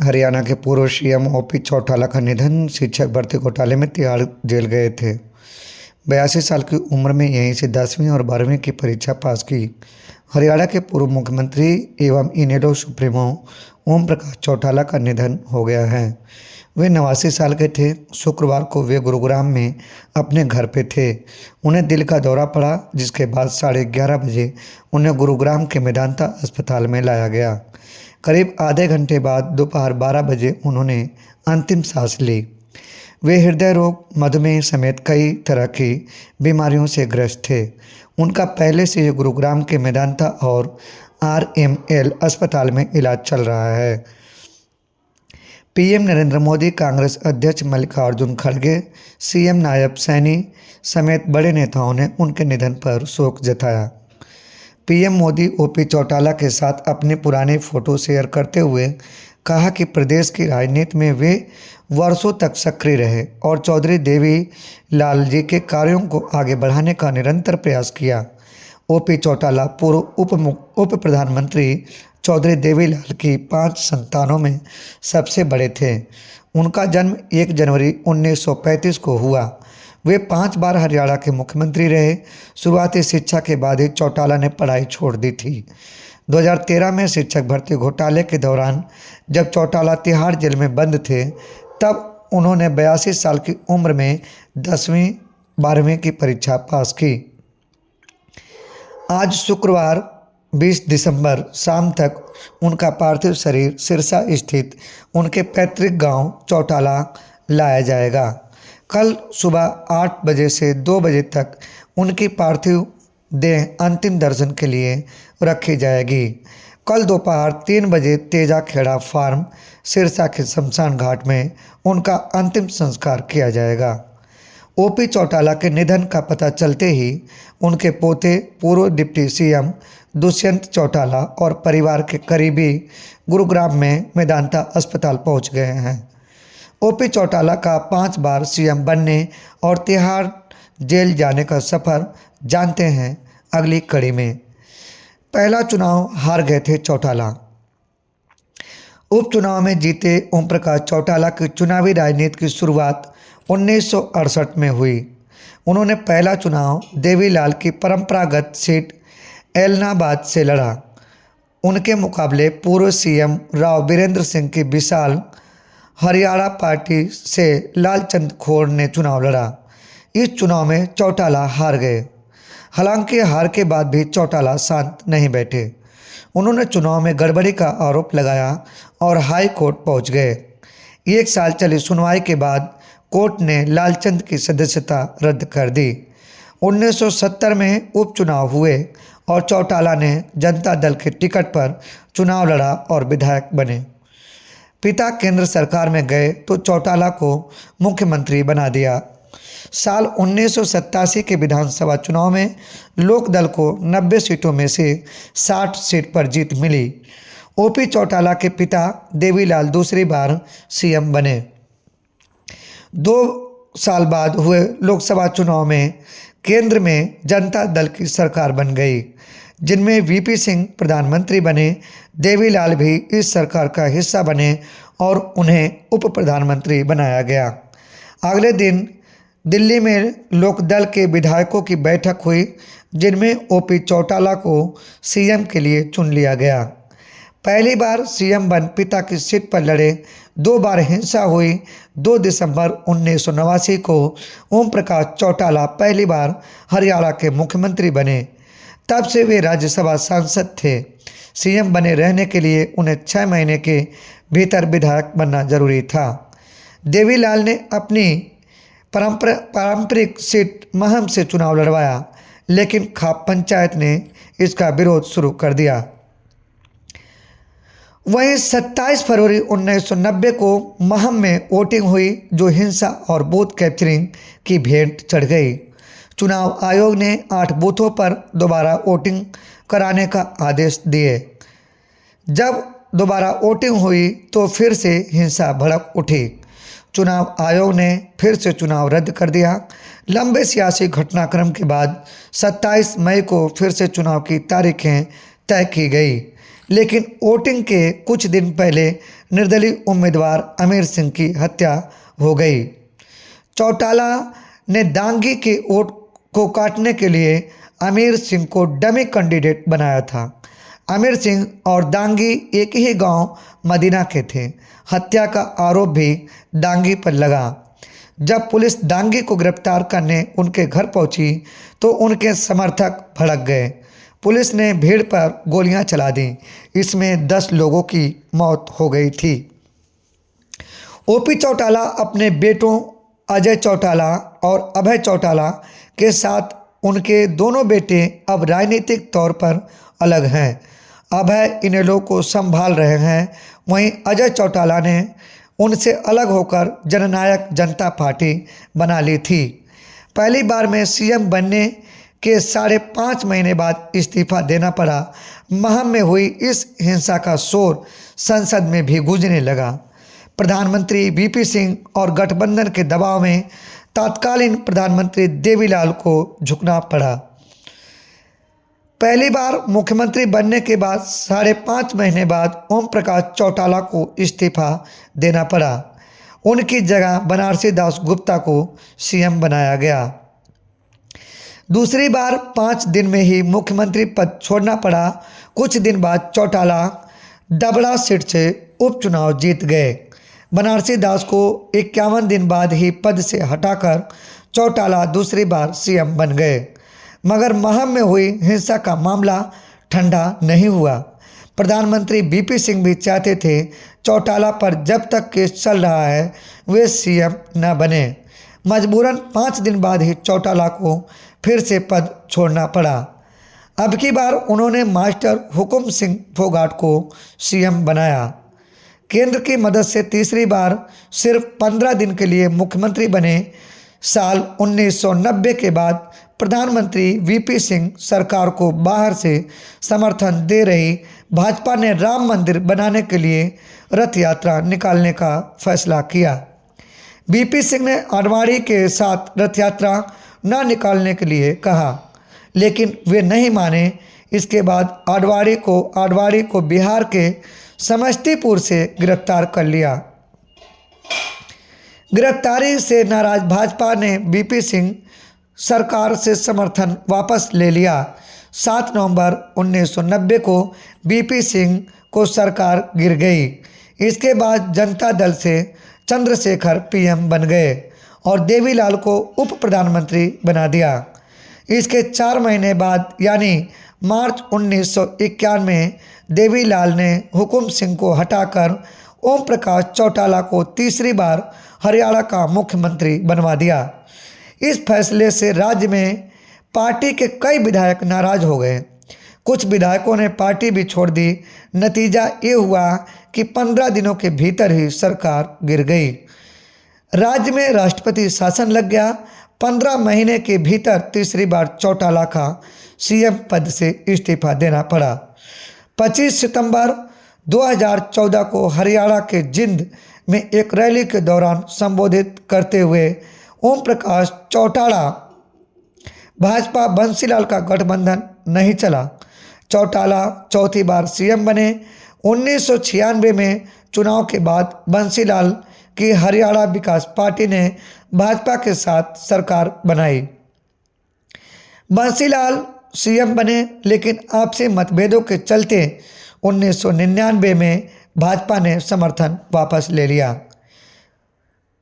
हरियाणा के पूर्व CM OP Chautala का निधन। शिक्षक भर्ती घोटाले में तिहाड़ जेल गए थे। 82 साल की उम्र में यहीं से 10वीं और 12वीं की परीक्षा पास की। हरियाणा के पूर्व मुख्यमंत्री एवं इनेलो सुप्रीमो ओम प्रकाश चौटाला का निधन हो गया है। वे 89 साल के थे। शुक्रवार को वे गुरुग्राम में अपने घर पे थे। उन्हें दिल का दौरा पड़ा, जिसके बाद 11:30 बजे उन्हें गुरुग्राम के मेदांता अस्पताल में लाया गया। करीब आधे घंटे बाद दोपहर 12 बजे उन्होंने अंतिम सांस ली। वे हृदय रोग, मधुमेह समेत कई तरह की बीमारियों से ग्रस्त थे। उनका पहले से ही गुरुग्राम के मेदांता और आरएमएल अस्पताल में इलाज चल रहा है। पीएम नरेंद्र मोदी, कांग्रेस अध्यक्ष मल्लिकार्जुन खड़गे, सीएम नायब सैनी समेत बड़े नेताओं ने उनके निधन पर शोक जताया। पीएम मोदी ओपी चौटाला के साथ अपनी पुरानी फोटो शेयर करते हुए कहा कि प्रदेश की राजनीति में वे वर्षों तक सक्रिय रहे और चौधरी देवी लाल जी के कार्यों को आगे बढ़ाने का निरंतर प्रयास किया। ओपी चौटाला पूर्व उप प्रधानमंत्री चौधरी देवीलाल की 5 संतानों में सबसे बड़े थे। उनका जन्म 1 जनवरी 1935 को हुआ। वे 5 बार हरियाणा के मुख्यमंत्री रहे। शुरुआती शिक्षा के बाद ही चौटाला ने पढ़ाई छोड़ दी थी। 2013 में शिक्षक भर्ती घोटाले के दौरान जब चौटाला तिहाड़ जेल में बंद थे, तब उन्होंने 82 साल की उम्र में 10वीं 12वीं की परीक्षा पास की। आज शुक्रवार 20 दिसंबर शाम तक उनका पार्थिव शरीर सिरसा स्थित उनके पैतृक गांव चौटाला लाया जाएगा। कल सुबह 8 बजे से 2 बजे तक उनकी पार्थिव देह अंतिम दर्शन के लिए रखी जाएगी। कल दोपहर 3 बजे तेजा खेड़ा फार्म सिरसा के शमशान घाट में उनका अंतिम संस्कार किया जाएगा। ओपी चौटाला के निधन का पता चलते ही उनके पोते पूर्व डिप्टी सीएम दुष्यंत चौटाला और परिवार के करीबी गुरुग्राम में मेदांता अस्पताल पहुंच गए हैं। ओपी चौटाला का 5 बार सीएम बनने और तिहाड़ जेल जाने का सफ़र जानते हैं अगली कड़ी में। पहला चुनाव हार गए थे चौटाला। उपचुनाव में जीते ओम प्रकाश चौटाला की चुनावी राजनीति की शुरुआत 1968 में हुई। उन्होंने पहला चुनाव देवीलाल की परंपरागत सीट एलनाबाद से लड़ा। उनके मुकाबले पूर्व सीएम राव बीरेंद्र सिंह की विशाल हरियाणा पार्टी से लालचंद खोड़ ने चुनाव लड़ा। इस चुनाव में चौटाला हार गए। हालांकि हार के बाद भी चौटाला शांत नहीं बैठे। उन्होंने चुनाव में गड़बड़ी का आरोप लगाया और हाई कोर्ट पहुंच गए। 1 साल चली सुनवाई के बाद कोर्ट ने लालचंद की सदस्यता रद्द कर दी। 1970 में उपचुनाव हुए और चौटाला ने जनता दल के टिकट पर चुनाव लड़ा और विधायक बने। पिता केंद्र सरकार में गए तो चौटाला को मुख्यमंत्री बना दिया। साल 1987 के विधानसभा चुनाव में लोकदल को 90 सीटों में से 60 सीट पर जीत मिली। ओपी चौटाला के पिता देवीलाल दूसरी बार सीएम बने। 2 साल बाद हुए लोकसभा चुनाव में केंद्र में जनता दल की सरकार बन गई, जिनमें वीपी सिंह प्रधानमंत्री बने। देवीलाल भी इस सरकार का हिस्सा बने और उन्हें उप प्रधानमंत्री बनाया गया। अगले दिन दिल्ली में लोकदल के विधायकों की बैठक हुई, जिनमें ओपी चौटाला को सीएम के लिए चुन लिया गया। पहली बार सीएम बन पिता की सीट पर लड़े। 2 बार हिंसा हुई। 2 दिसंबर 1989 को ओम प्रकाश चौटाला पहली बार हरियाणा के मुख्यमंत्री बने। तब से वे राज्यसभा सांसद थे। सीएम बने रहने के लिए उन्हें 6 महीने के भीतर विधायक बनना जरूरी था। देवीलाल ने अपनी पारंपरिक सीट महम से चुनाव लड़वाया, लेकिन खाप पंचायत ने इसका विरोध शुरू कर दिया। वहीं 27 फरवरी 1990 को महम में वोटिंग हुई, जो हिंसा और बूथ कैप्चरिंग की भेंट चढ़ गई। चुनाव आयोग ने 8 बूथों पर दोबारा वोटिंग कराने का आदेश दिए। जब दोबारा वोटिंग हुई तो फिर से हिंसा भड़क उठी। चुनाव आयोग ने फिर से चुनाव रद्द कर दिया। लंबे सियासी घटनाक्रम के बाद 27 मई को फिर से चुनाव की तारीखें तय की गई, लेकिन वोटिंग के कुछ दिन पहले निर्दलीय उम्मीदवार अमीर सिंह की हत्या हो गई। चौटाला ने दांगी के वोट को काटने के लिए अमीर सिंह को डमी कैंडिडेट बनाया था। अमीर सिंह और दांगी एक ही गांव मदीना के थे। हत्या का आरोप भी दांगी पर लगा। जब पुलिस दांगी को गिरफ्तार करने उनके घर पहुंची तो उनके समर्थक भड़क गए। पुलिस ने भीड़ पर गोलियां चला दी। इसमें 10 लोगों की मौत हो गई थी। ओपी चौटाला अपने बेटों अजय चौटाला और अभय चौटाला के साथ उनके दोनों बेटे अब राजनीतिक तौर पर अलग हैं। अभय इनेलो को संभाल रहे हैं, वहीं अजय चौटाला ने उनसे अलग होकर जननायक जनता पार्टी बना ली थी। पहली बार में सीएम बनने के 5.5 महीने बाद इस्तीफा देना पड़ा। महम में हुई इस हिंसा का शोर संसद में भी गूंजने लगा। प्रधानमंत्री वीपी सिंह और गठबंधन के दबाव में तत्कालीन प्रधानमंत्री देवीलाल को झुकना पड़ा। पहली बार मुख्यमंत्री बनने के बाद 5.5 महीने बाद ओम प्रकाश चौटाला को इस्तीफा देना पड़ा। उनकी जगह बनारसी दास गुप्ता को सीएम बनाया गया। दूसरी बार 5 दिन में ही मुख्यमंत्री पद छोड़ना पड़ा। कुछ दिन बाद चौटाला डबरा सीट से उपचुनाव जीत गए। बनारसी दास को 51 दिन बाद ही पद से हटाकर चौटाला दूसरी बार सीएम बन गए। मगर महम में हुई हिंसा का मामला ठंडा नहीं हुआ। प्रधानमंत्री वीपी सिंह भी चाहते थे चौटाला पर जब तक केस चल रहा है वे सीएम न बने। मजबूरन 5 दिन बाद ही चौटाला को फिर से पद छोड़ना पड़ा। अब की बार उन्होंने मास्टर हुकुम सिंह फोगाट को सीएम बनाया। केंद्र की मदद से तीसरी बार सिर्फ 15 दिन के लिए मुख्यमंत्री बने। साल 1990 के बाद प्रधानमंत्री वीपी सिंह सरकार को बाहर से समर्थन दे रही भाजपा ने राम मंदिर बनाने के लिए रथ यात्रा निकालने का फैसला किया। वीपी सिंह ने आडवाणी के साथ रथ यात्रा न निकालने के लिए कहा, लेकिन वे नहीं माने। इसके बाद आडवाणी को बिहार के समस्तीपुर से गिरफ्तार कर लिया। गिरफ्तारी से नाराज भाजपा ने वीपी सिंह सरकार से समर्थन वापस ले लिया। 7 नवंबर 1990 को वीपी सिंह को सरकार गिर गई। इसके बाद जनता दल से चंद्रशेखर पीएम बन गए और देवीलाल को उप प्रधानमंत्री बना दिया। इसके 4 महीने बाद यानी मार्च 1991 में देवीलाल ने हुकुम सिंह को हटाकर ओम प्रकाश चौटाला को तीसरी बार हरियाणा का मुख्यमंत्री बनवा दिया। इस फैसले से राज्य में पार्टी के कई विधायक नाराज हो गए। कुछ विधायकों ने पार्टी भी छोड़ दी। नतीजा ये हुआ कि 15 दिनों के भीतर ही सरकार गिर गई। राज्य में राष्ट्रपति शासन लग गया। 15 महीने के भीतर तीसरी बार चौटाला का सीएम पद से इस्तीफा देना पड़ा। 25 सितंबर 2014 को हरियाणा के जिंद में एक रैली के दौरान संबोधित करते हुए ओम प्रकाश चौटाला भाजपा बंसीलाल का गठबंधन नहीं चला। चौटाला चौथी बार सीएम बने। 1996 में चुनाव के बाद बंसीलाल की हरियाणा विकास पार्टी ने भाजपा के साथ सरकार बनाई। बंसीलाल सीएम बने, लेकिन आपसी मतभेदों के चलते 1999 में भाजपा ने समर्थन वापस ले लिया।